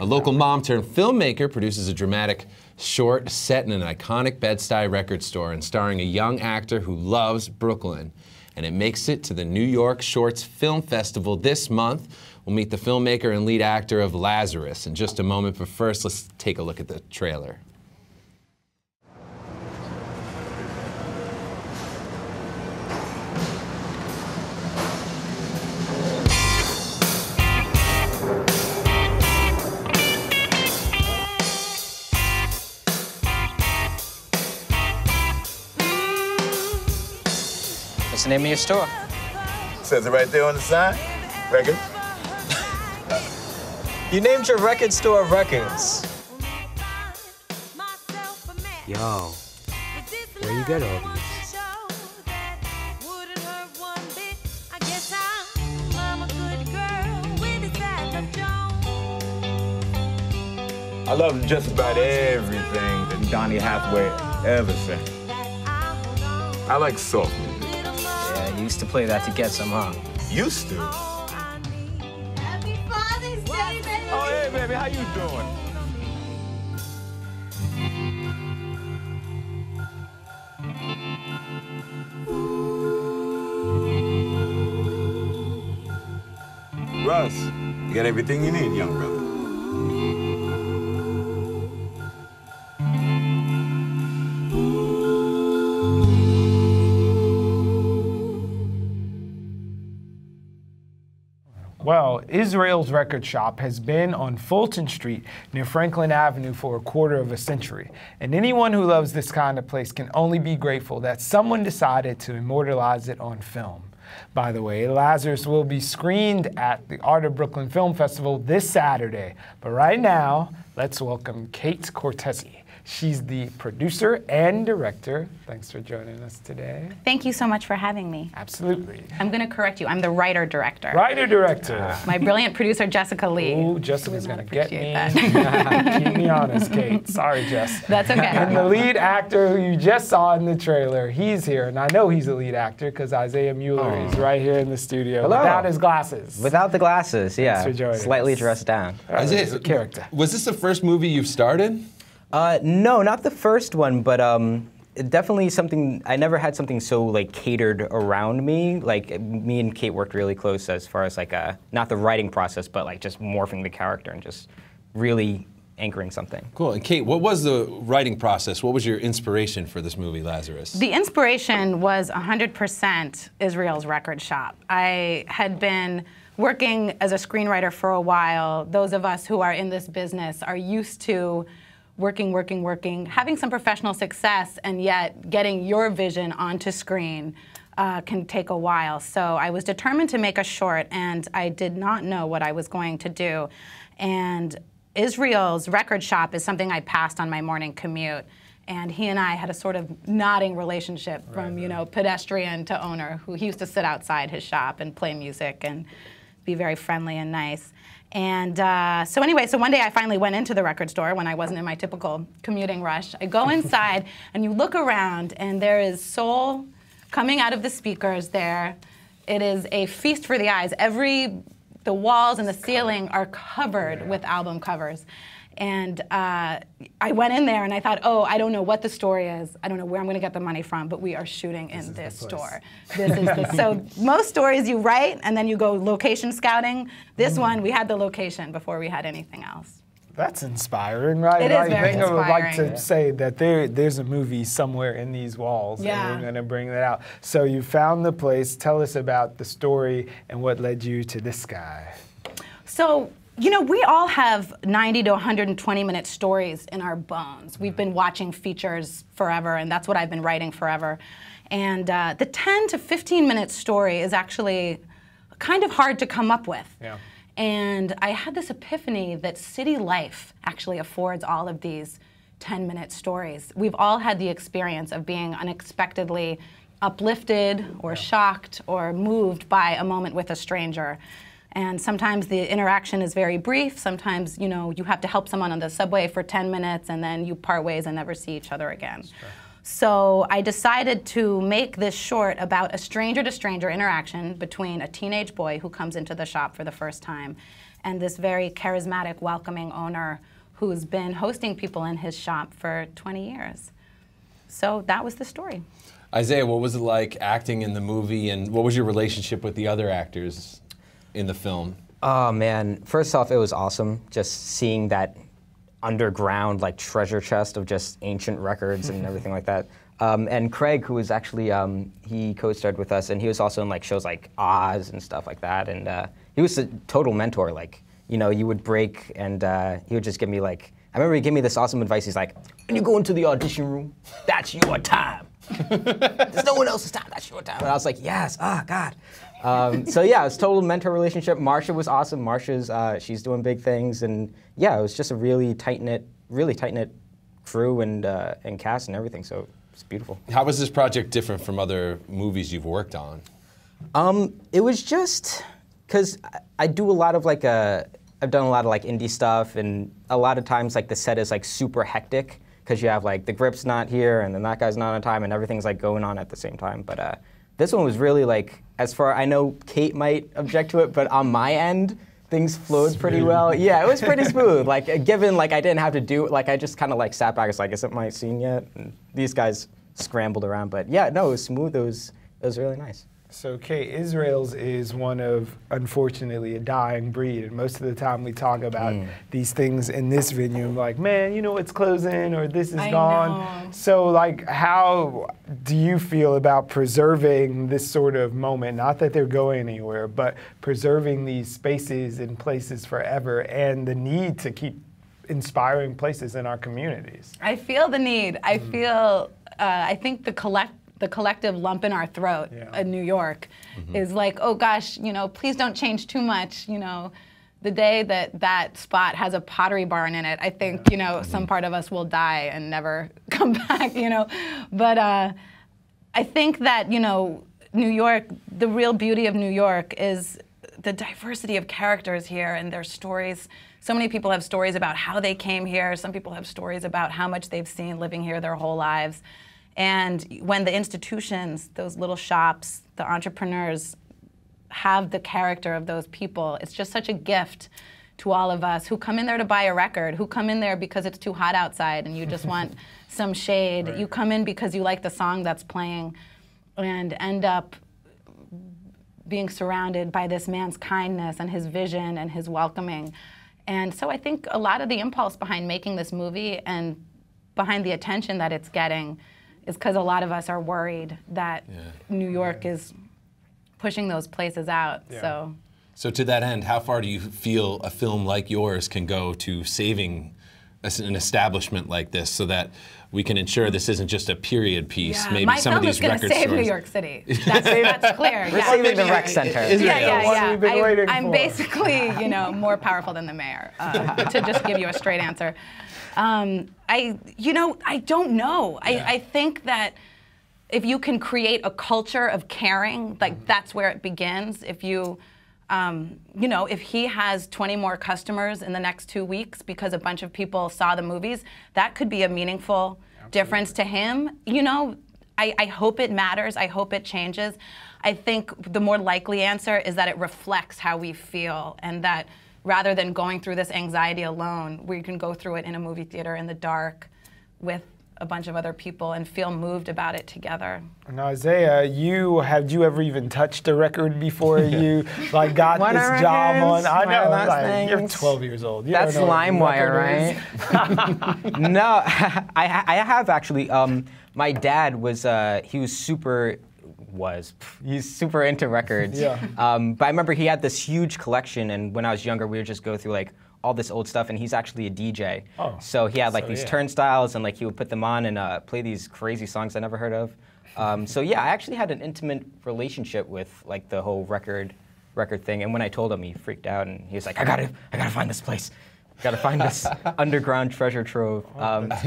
A local mom-turned-filmmaker produces a dramatic short set in an iconic Bed-Stuy record store and starring a young actor who loves Brooklyn. And it makes it to the New York Shorts Film Festival this month. We'll meet the filmmaker and lead actor of Lazarus in just a moment, but first, let's take a look at the trailer. What's the name of your store? Says it right there on the sign. Records. You named your record store Records. Yo, where you get all these? I love just about everything that Donny Hathaway ever sang. I like soft music. Yeah, you used to play that to get some, huh? Used to. Happy Father's Day, baby! Oh, hey, baby, how you doing? Russ, you got everything you need, young brother. Well, Israel's Record Shop has been on Fulton Street near Franklin Avenue for a quarter of a century. And anyone who loves this kind of place can only be grateful that someone decided to immortalize it on film. By the way, Lazarus will be screened at the Art of Brooklyn Film Festival this Saturday. But right now, let's welcome Kate Cortessi. She's the producer and director. Thanks for joining us today. Thank you so much for having me. Absolutely. I'm going to correct you. I'm the writer-director. Writer-director. My brilliant producer, Jessica Lee. Oh, Jessica's going to get me. That. Keep me honest, Kate. Sorry, Jess. That's okay. And the lead actor who you just saw in the trailer, he's here. And I know he's a lead actor because Isaiah Mueller is right here in the studio. Hello. Without his glasses. Without the glasses, yeah. Thanks for joining Slightly us. dressed down. Isaiah, He's a character. Was this the first movie you've starred in? No, not the first one, but definitely something. I never had something so like catered around me. Like me and Kate worked really close as far as like not the writing process, but like just morphing the character and just really anchoring something. Cool. And Kate, what was the writing process? What was your inspiration for this movie, Lazarus? The inspiration was 100% Israel's Record Shop. I had been working as a screenwriter for a while. Those of us who are in this business are used to working, having some professional success, and yet getting your vision onto screen can take a while. So I was determined to make a short, and I did not know what I was going to do. And Israel's Record Shop is something I passed on my morning commute. And he and I had a sort of nodding relationship from, you know, pedestrian to owner, who he used to sit outside his shop and play music and be very friendly and nice. And so one day I finally went into the record store when I wasn't in my typical commuting rush. I go inside and you look around and there is soul coming out of the speakers there. It is a feast for the eyes. The walls and the ceiling are covered with album covers. And I went in there and I thought, oh, I don't know what the story is. I don't know where I'm going to get the money from, but we are shooting in this store. So most stories you write and then you go location scouting. This one, we had the location before we had anything else. That's inspiring, right? It is very I would like inspiring. to say that there's a movie somewhere in these walls, Yeah. and we're going to bring that out. So you found the place. Tell us about the story and what led you to this guy. So, you know, we all have 90 to 120-minute stories in our bones. We've been watching features forever, and that's what I've been writing forever. And the 10 to 15-minute story is actually kind of hard to come up with. Yeah. And I had this epiphany that city life actually affords all of these 10-minute stories. We've all had the experience of being unexpectedly uplifted or shocked or moved by a moment with a stranger. And sometimes the interaction is very brief. Sometimes, you know, you have to help someone on the subway for 10 minutes and then you part ways and never see each other again. So I decided to make this short about a stranger-to-stranger interaction between a teenage boy who comes into the shop for the first time and this very charismatic, welcoming owner who's been hosting people in his shop for 20 years. So that was the story. Isaiah, what was it like acting in the movie, and what was your relationship with the other actors in the film? Oh man, first off, it was awesome just seeing that underground like treasure chest of just ancient records and everything like that. And Craig, who was actually, he co-starred with us, and he was also in like shows like Oz and stuff like that. And he was a total mentor. Like, you know, you would break, and he would just give me like, I remember he gave me this awesome advice. He's like, when you go into the audition room, that's your time. There's no one else's time, that's your time. And I was like, yes, God. So yeah, it was a total mentor relationship. Marsha was awesome. Marsha's, she's doing big things, and yeah, it was just a really tight-knit crew and cast and everything, so it's beautiful. How was this project different from other movies you've worked on? It was just, because I do a lot of like, I've done a lot of like indie stuff, and a lot of times like the set is like super hectic, because you have like the grip's not here, and then that guy's not on time, and everything's like going on at the same time. But this one was really like, as far, I know Kate might object to it, but on my end, things flowed pretty well. Yeah, it was pretty smooth. Like, given like I didn't have to do, like I just kind of like sat back, it's like, isn't my scene yet? And these guys scrambled around, but yeah, no, it was smooth, it was really nice. So Kate, Israel's is one of, unfortunately, a dying breed. And most of the time we talk about these things in this venue, like, man, you know, it's closing, or this is gone. So like, how do you feel about preserving this sort of moment? Not that they're going anywhere, but preserving these spaces and places forever, and the need to keep inspiring places in our communities. I feel the need. I feel, I think the collective lump in our throat in New York is like, oh gosh, you know, please don't change too much. You know, the day that that spot has a pottery barn in it, I think, you know, some part of us will die and never come back, you know. But I think that, you know, New York, the real beauty of New York is the diversity of characters here and their stories. So many people have stories about how they came here. Some people have stories about how much they've seen living here their whole lives. And when the institutions, those little shops, the entrepreneurs have the character of those people, it's just such a gift to all of us who come in there to buy a record, who come in there because it's too hot outside and you just want some shade. Right. You come in because you like the song that's playing and end up being surrounded by this man's kindness and his vision and his welcoming. And so I think a lot of the impulse behind making this movie and behind the attention that it's getting is because a lot of us are worried that New York is pushing those places out. So to that end, how far do you feel a film like yours can go to saving an establishment like this, so that we can ensure this isn't just a period piece? Maybe my some of these record save stores. New York City. That's clear. We're saving the rec center. I'm basically, you know, more powerful than the mayor, to just give you a straight answer. I don't know. I think that if you can create a culture of caring, like that's where it begins. If you, you know, if he has 20 more customers in the next 2 weeks because a bunch of people saw the movies, that could be a meaningful difference to him. You know, I hope it matters. I hope it changes. I think the more likely answer is that it reflects how we feel, and that rather than going through this anxiety alone, we can go through it in a movie theater in the dark with a bunch of other people and feel moved about it together. And Isaiah, had you ever even touched a record before you like got this job on? I know, like, you're 12 years old. That's LimeWire, right? No, I have actually. My dad was he's super into records. But I remember he had this huge collection, and when I was younger, we would just go through like all this old stuff, and he's actually a DJ. So he had like these turnstiles, and like he would put them on and play these crazy songs I never heard of. So yeah, I actually had an intimate relationship with like the whole record thing, and when I told him, he freaked out, and he was like, I gotta find this place. Gotta find this underground treasure trove.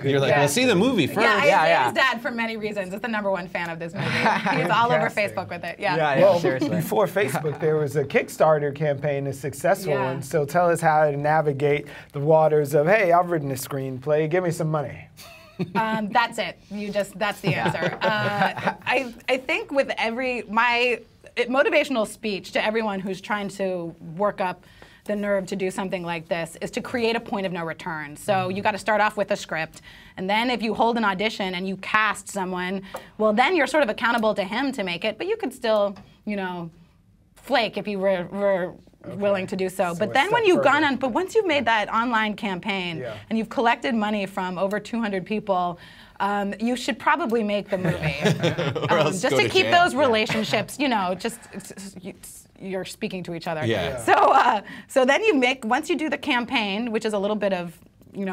You're like, well, see the movie first. Yeah, his dad, for many reasons, is the #1 fan of this movie. He's all over Facebook with it. Well, seriously. Before Facebook, there was a Kickstarter campaign, a successful one. So tell us how to navigate the waters of, hey, I've written a screenplay, give me some money. That's it. That's the answer. I think with my motivational speech to everyone who's trying to work up the nerve to do something like this is to create a point of no return. So you got to start off with a script, and then if you hold an audition and you cast someone, well, then you're sort of accountable to him to make it, but you could still, flake if you were willing to do so. But then when you've but once you've made that online campaign and you've collected money from over 200 people, you should probably make the movie. Just to keep those relationships, you're speaking to each other. Yeah. So then once you do the campaign, which is a little bit of,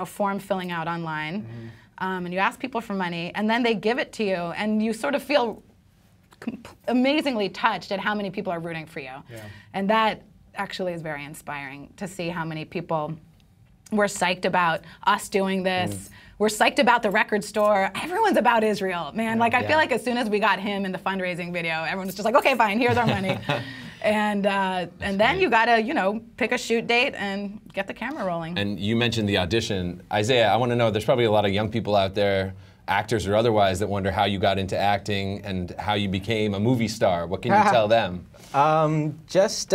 form filling out online, and you ask people for money, and then they give it to you, and you sort of feel amazingly touched at how many people are rooting for you. Yeah. And that actually is very inspiring to see how many people were psyched about us doing this. We're psyched about the record store. Everyone's about Israel, man. Like, I feel like as soon as we got him in the fundraising video, everyone was just like, okay, fine, here's our money. And then you gotta, pick a shoot date and get the camera rolling. And you mentioned the audition. Isaiah, I want to know, there's probably a lot of young people out there, actors or otherwise, that wonder how you got into acting and how you became a movie star. What can you tell them? Just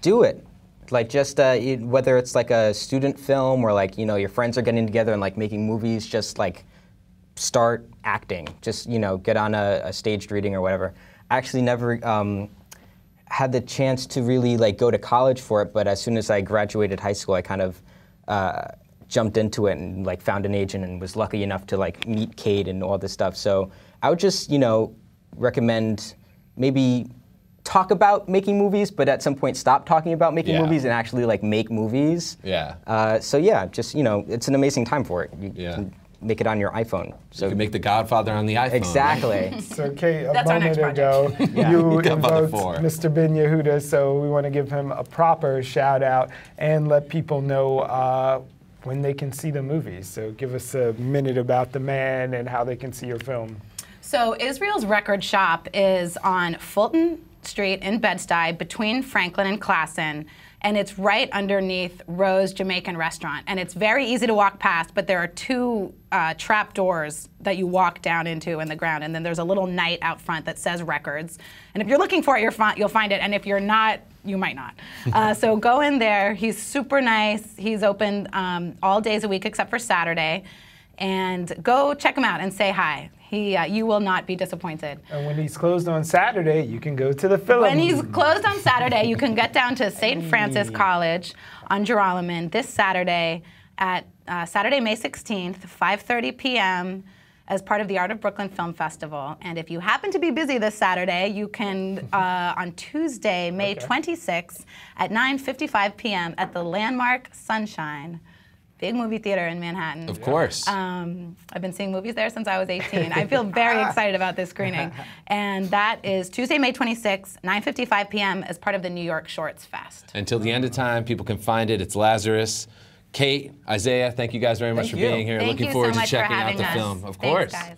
do it. Like, whether it's like a student film or like, your friends are getting together and like making movies, just like start acting. Just, get on a staged reading or whatever. I actually never had the chance to really like go to college for it, but as soon as I graduated high school, I kind of jumped into it and like found an agent and was lucky enough to like meet Kate and all this stuff. So I would just, recommend maybe talk about making movies, but at some point stop talking about making movies and actually like make movies. Yeah. So yeah, just, it's an amazing time for it. You can make it on your iPhone. So you can make The Godfather on the iPhone. Exactly. Right? So Kate, a moment ago, you invoked Mr. Ben Yehuda, so we want to give him a proper shout out and let people know when they can see the movies. So give us a minute about the man and how they can see your film. So Israel's Record Shop is on Fulton Street in Bed-Stuy between Franklin and Classen, and it's right underneath Rose Jamaican Restaurant. And it's very easy to walk past, but there are two trap doors that you walk down into in the ground, and then there's a little night out front that says Records. And if you're looking for it, you'll find it, and if you're not, you might not. So go in there. He's super nice. He's open all days a week except for Saturday. And go check him out and say hi. You will not be disappointed. And when he's closed on Saturday, you can go to the film. When he's closed on Saturday, you can get down to St. Francis College on Joralemon this Saturday at Saturday, May 16th, 5:30 p.m. as part of the Art of Brooklyn Film Festival. And if you happen to be busy this Saturday, you can, on Tuesday, May 26th at 9:55 p.m. at the Landmark Sunshine. Big movie theater in Manhattan. Of course. I've been seeing movies there since I was 18. I feel very excited about this screening. And that is Tuesday, May 26th, 9:55 p.m. as part of the New York Shorts Fest. Until the end of time, people can find it. It's Lazarus. Kate, Isaiah, thank you guys very much for being here. Thank Looking you forward so to much checking for out having the us. film. Of course. Thanks, guys.